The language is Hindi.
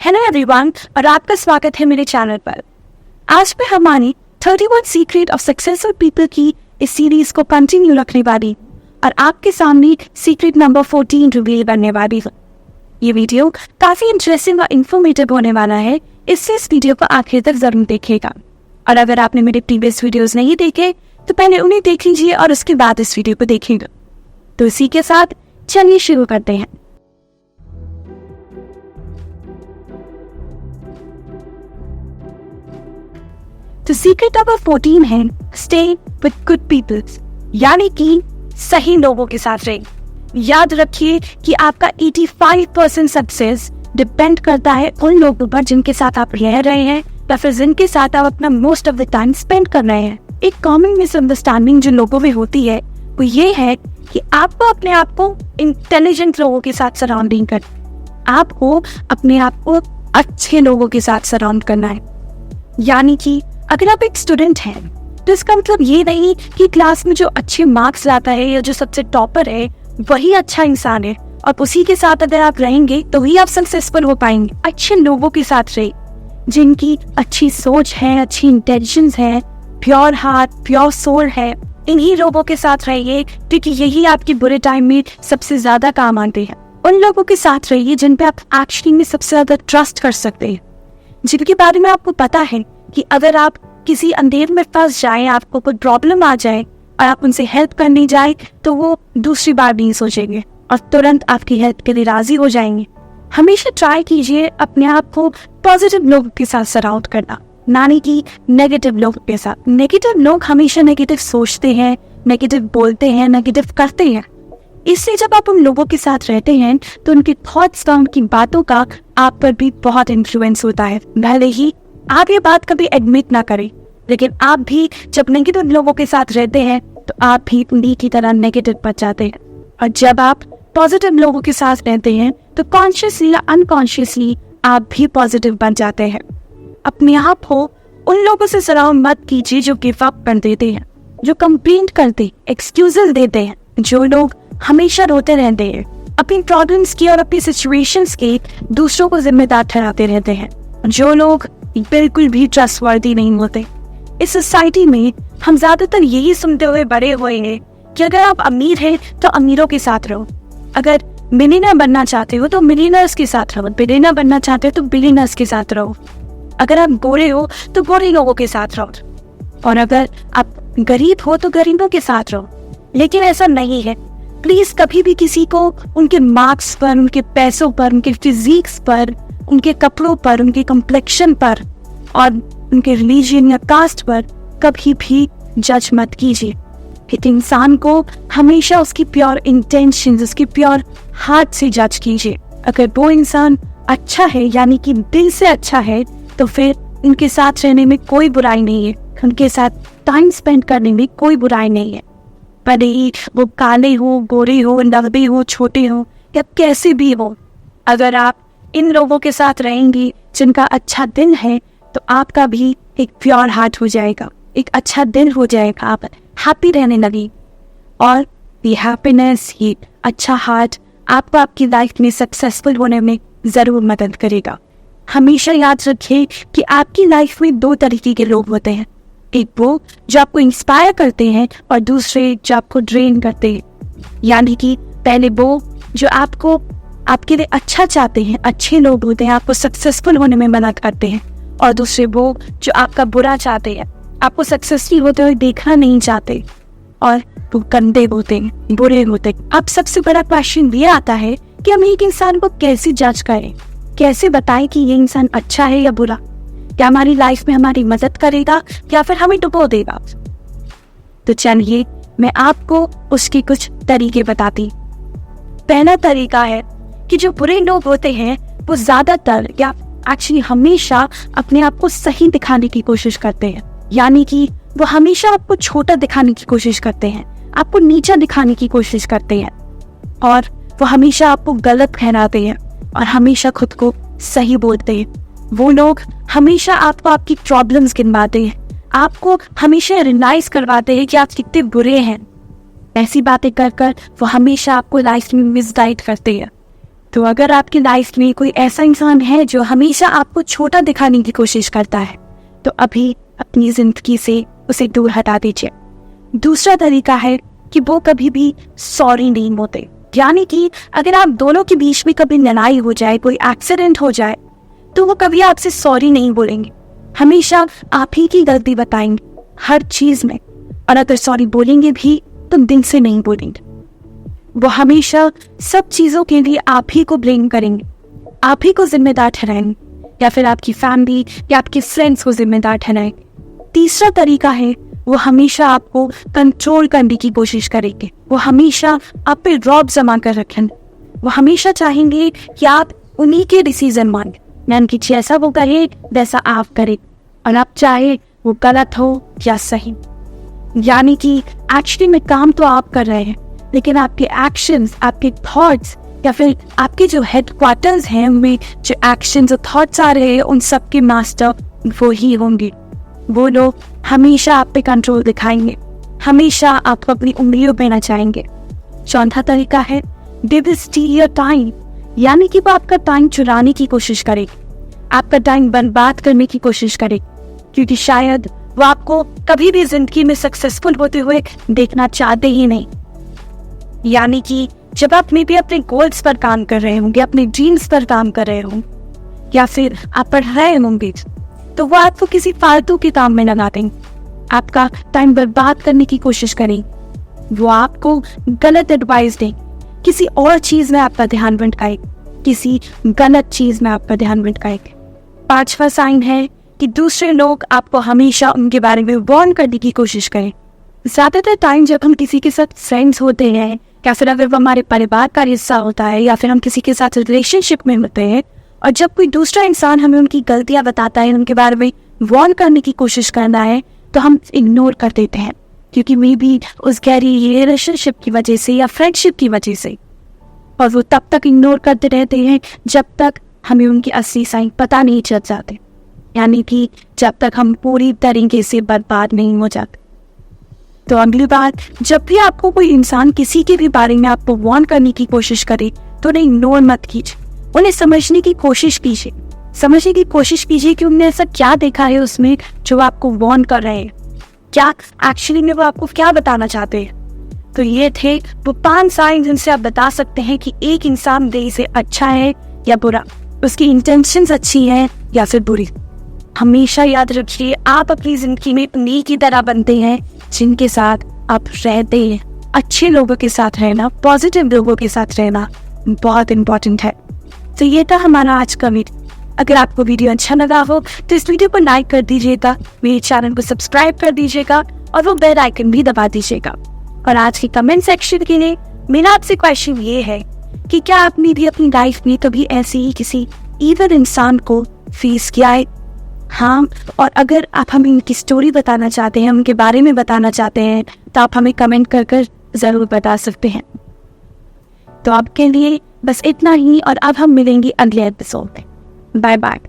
हेलो एवरीवन, और आपका स्वागत है मेरे चैनल पर। आज मैं हमारी 31 सीक्रेट ऑफ सक्सेसफुल पीपल की इस सीरीज को कंटिन्यू रखने वाली और आपके सामने सीक्रेट नंबर 14 रिवील करने वाली हूँ। ये वीडियो काफी इंटरेस्टिंग और इन्फॉर्मेटिव होने वाला है, इससे इस वीडियो को आखिर तक जरूर देखिएगा। और अगर आपने मेरे प्रीवियस वीडियोस नहीं देखे तो पहले उन्हें देख लीजिए और उसके बाद इस वीडियो को देखिएगा। तो इसी के साथ चलिए शुरू करते हैं। तो सीक्रेट नंबर 14 है स्टे विद गुड पीपल, यानी कि सही लोगों के साथ रहें। याद रखिए कि आपका 85% सक्सेस डिपेंड करता है उन लोगों पर जिनके साथ आप रह रहे हैं या फिर जिनके साथ आप अपना most of the time spend कर रहे हैं। एक कॉमन मिसअंडरस्टैंडिंग जो लोगों में होती है वो ये है कि आपको अपने आप को इंटेलिजेंट लोगों के साथ सराउंडिंग कर, आपको अपने आप को अच्छे लोगों के साथ सराउंड करना है। यानी कि अगर आप एक स्टूडेंट हैं तो इसका मतलब ये नहीं कि क्लास में जो अच्छे मार्क्स लाता है या जो सबसे टॉपर है वही अच्छा इंसान है और उसी के साथ अगर आप रहेंगे तो ही आप सक्सेसफुल हो पाएंगे। अच्छे लोगों के साथ रहे जिनकी अच्छी सोच है, अच्छी इंटेलिजेंस है, प्योर हार्ट, प्योर सोल है। इन्हीं लोगों के साथ रहिए क्योंकि यही आपके बुरे टाइम में सबसे ज्यादा काम आते हैं। उन लोगों के साथ रहिए जिन पे आप एक्चुअली में सबसे ज्यादा ट्रस्ट कर सकते हैं, जिनके बारे में आपको पता है कि अगर आप किसी अंधेर में फंस जाएं, आपको कोई प्रॉब्लम आ जाए और आप उनसे हेल्प करने जाए तो वो दूसरी बार नहीं सोचेंगे और तुरंत आपकी हेल्प के लिए राजी हो जाएंगे। हमेशा ट्राई कीजिए अपने आप को पॉजिटिव लोगों के साथ सराउंड करना, ना कि नेगेटिव लोगों के साथ। नेगेटिव लोग हमेशा नेगेटिव सोचते हैं, नेगेटिव बोलते हैं, नेगेटिव करते हैं। इसलिए जब आप उन लोगों के साथ रहते हैं तो उनके थॉट्स का, उनकी बातों का आप पर भी बहुत इन्फ्लुएंस होता है। भले ही आप ये बात कभी एडमिट ना करें, लेकिन आप भी जब नेगेटिव लोगों के साथ रहते हैं तो आप भी उन्हीं की तरह नेगेटिव बन जाते हैं। और जब आप पॉजिटिव लोगों के साथ रहते हैं तो कॉन्शियसली या अनकॉन्शियसली आप भी पॉजिटिव बन जाते हैं। अपने आप को उन लोगों से सराउंड मत कीजिए जो गिव अप कर देते हैं, जो कंप्लेंट करते, एक्सक्यूजेस देते हैं, जो लोग हमेशा रोते रहते हैं, अपनी प्रॉब्लम्स की और अपनी सिचुएशंस के दूसरों को जिम्मेदार ठहराते रहते हैं, जो लोग बिल्कुल भी ट्रस्टवर्दी नहीं होते। इस सोसाइटी में हम ज्यादातर यही सुनते हुए बड़े हुए हैं कि अगर आप अमीर हैं तो अमीरों के साथ रहो, अगर मिलियनर बनना चाहते हो तो मिलियनर्स के साथ रहो, बिलियनर बनना चाहते हो तो बिलियनर्स के साथ रहो, अगर आप गोरे हो तो गोरे लोगों के साथ रहो, और अगर आप गरीब हो तो गरीबों के साथ रहो। लेकिन ऐसा नहीं है। प्लीज कभी भी किसी को उनके मार्क्स पर, उनके पैसों पर, उनके फिजिक्स पर, उनके कपड़ों पर, उनके कम्प्लेक्शन पर और उनके रिलीजन या कास्ट पर कभी भी जज मत कीजिए। एक इंसान को हमेशा उसकी प्योर इंटेंशंस, उसकी प्योर हार्ट से जज कीजिए। अगर वो इंसान अच्छा है, यानी कि दिल से अच्छा है, तो फिर उनके साथ रहने में कोई बुराई नहीं है, उनके साथ टाइम स्पेंड करने में कोई बुराई नहीं है। भले ही वो काले हो, गोरे हो, लंबे हो, छोटे हो या कैसे भी हो, अगर आप इन लोगों के साथ रहेंगी जिनका अच्छा दिल है तो आपका भी एक प्योर हार्ट हो जाएगा, एक अच्छा दिल हो जाएगा, आप हैप्पी रहने लगी। और ये हैप्पीनेस, ये अच्छा हार्ट आपको आपकी लाइफ में सक्सेसफुल होने में ज़रूर मदद करेगा। हमेशा याद रखिए कि आपकी लाइफ में दो तरीके के लोग होते हैं, एक वो जो आपको इंस्पायर करते हैं और दूसरे जो आपको ड्रेन करते हैं। यानी कि पहले वो जो आपको, आपके लिए अच्छा चाहते हैं, अच्छे लोग होते हैं, आपको सक्सेसफुल होने में मदद करते हैं, और दूसरे वो जो आपका बुरा चाहते हैं, आपको सक्सेसफुल होते हुए देखना नहीं चाहते और वो गंदे होते हैं, बुरे होते हैं। अब सबसे बड़ा क्वेश्चन ये आता है कि हम एक इंसान को कैसे जज करें, कैसे बताएं कि ये इंसान अच्छा है या बुरा, क्या हमारी लाइफ में हमारी मदद करेगा या फिर हमें डुबो देगा। तो चलिए मैं आपको उसके कुछ तरीके बताती। पहला तरीका है कि जो बुरे लोग होते हैं वो ज्यादातर या एक्चुअली हमेशा अपने आप को सही दिखाने की कोशिश करते हैं। यानी कि वो हमेशा आपको छोटा दिखाने की कोशिश करते हैं, आपको नीचा दिखाने की कोशिश करते हैं, और वो हमेशा आपको गलत ठहराते हैं और हमेशा खुद को सही बोलते हैं। वो लोग हमेशा आपको आपकी प्रॉब्लम्स गिनवाते हैं, आपको हमेशा रियलाइज करवाते हैं कि आप कितने बुरे हैं। ऐसी बातें कर कर वो हमेशा आपको लाइफ में मिसगाइड करते हैं। तो अगर आपकी लाइफ में कोई ऐसा इंसान है जो हमेशा आपको छोटा दिखाने की कोशिश करता है, तो अभी अपनी जिंदगी से उसे दूर हटा दीजिए। दूसरा तरीका है कि वो कभी भी सॉरी नहीं बोलते। यानी कि अगर आप दोनों के बीच में कभी लड़ाई हो जाए, कोई एक्सीडेंट हो जाए, तो वो कभी आपसे सॉरी नहीं बोलेंगे। हमेशा आप ही की गलती बताएंगे हर चीज में, और अगर सॉरी बोलेंगे भी तो दिल से नहीं बोलेंगे। वो हमेशा सब चीजों के लिए आप ही को ब्लेम करेंगे, आप ही को जिम्मेदार ठहराएंगे, या फिर आपकी फैमिली या आपके फ्रेंड्स को जिम्मेदार ठहराएंगे। तीसरा तरीका है, वो हमेशा आपको कंट्रोल करने की कोशिश करेंगे। वो हमेशा आप पे रौब जमा कर रखेंगे। वो हमेशा चाहेंगे कि आप उन्हीं के डिसीजन माने, यानी कि जैसा वो कहे वैसा आप करें, और आप चाहे वो गलत हो या सही। यानी कि एक्चुअली में काम तो आप कर रहे हैं, लेकिन आपके एक्शंस, आपके थॉट्स, या फिर आपके जो हेडक्वार्टर्स हैं उनमें जो एक्शंस और थॉट्स आ रहे हैं, उन सब के मास्टर वो ही होंगे। वो लोग हमेशा आप पे कंट्रोल दिखाएंगे, हमेशा आपको अपनी उंगलियों पे नचाएंगे। चौथा तरीका है, they will still your time. यानी कि वो आपका टाइम चुराने की कोशिश करेगी, आपका टाइम बर्बाद करने की कोशिश करेगी, क्योंकि शायद वो आपको कभी भी जिंदगी में सक्सेसफुल होते हुए देखना चाहते ही नहीं। यानी कि जब आप मे भी अपने गोल्स पर काम कर रहे होंगे, अपने ड्रीम्स पर काम कर रहे होंगे, या फिर आप पढ़ रहे होंगे, तो वो आपको किसी फालतू के काम में लगा देंगे, आपका टाइम बर्बाद करने की कोशिश करेंगे। वो आपको गलत एडवाइस देंगे, किसी और चीज में आपका ध्यान भटकाएंगे, किसी गलत चीज में आपका ध्यान भटकाएंगे। पांचवा साइन है कि दूसरे लोग आपको हमेशा उनके बारे में वार्न करने की कोशिश करें। ज्यादातर टाइम जब हम किसी के साथ फ्रेंड्स होते हैं, या फिर अगर वो हमारे परिवार का हिस्सा होता है, या फिर हम किसी के साथ रिलेशनशिप में होते हैं, और जब कोई दूसरा इंसान हमें उनकी गलतियां बताता है, उनके बारे में वार्न करने की कोशिश करना है, तो हम इग्नोर कर देते हैं, क्योंकि मे बी उस गहरी रिलेशनशिप की वजह से या फ्रेंडशिप की वजह से। और वो तब तक इग्नोर करते रहते हैं जब तक हमें उनकी असली साइन पता नहीं चल जाते, यानी कि जब तक हम पूरी तरीके से बर्बाद नहीं हो जाते। तो अगली बार जब भी आपको कोई इंसान किसी के भी बारे में आपको वार्न करने की कोशिश करे, तो उन्हें इग्नोर मत कीजिए, उन्हें समझने की कोशिश कीजिए। समझने की कोशिश कीजिए कि उन्होंने ऐसा क्या देखा है उसमें जो आपको वार्न कर रहे हैं, क्या एक्चुअली में वो आपको क्या बताना चाहते हैं। तो ये थे वो 5 साइन जिनसे आप बता सकते हैं कि एक इंसान दिल से अच्छा है या बुरा, उसकी इंटेंशंस अच्छी है या फिर बुरी। हमेशा याद रखिए, आप अपनी जिंदगी में उन्हीं की तरह बनते हैं जिनके साथ आप रहते हैं। अच्छे लोगों के साथ रहना, पॉजिटिव लोगों के साथ रहना बहुत इंपॉर्टेंट है। तो ये था हमारा आज का वीडियो। अगर आपको वीडियो अच्छा लगा हो तो इस वीडियो को लाइक कर दीजिएगा, मेरे चैनल को सब्सक्राइब कर दीजिएगा, और वो बेल आइकन भी दबा दीजिएगा। और आज के कमेंट सेक्शन के लिए मेरा आपसे क्वेश्चन ये है कि क्या आपने भी अपनी लाइफ में कभी ऐसे ही किसी ईविल इंसान को फेस किया है? हाँ, और अगर आप हमें उनकी स्टोरी बताना चाहते हैं, उनके बारे में बताना चाहते हैं, तो आप हमें कमेंट कर जरूर बता सकते हैं। तो आपके लिए बस इतना ही, और अब हम मिलेंगे अगले एपिसोड में। Bye bye.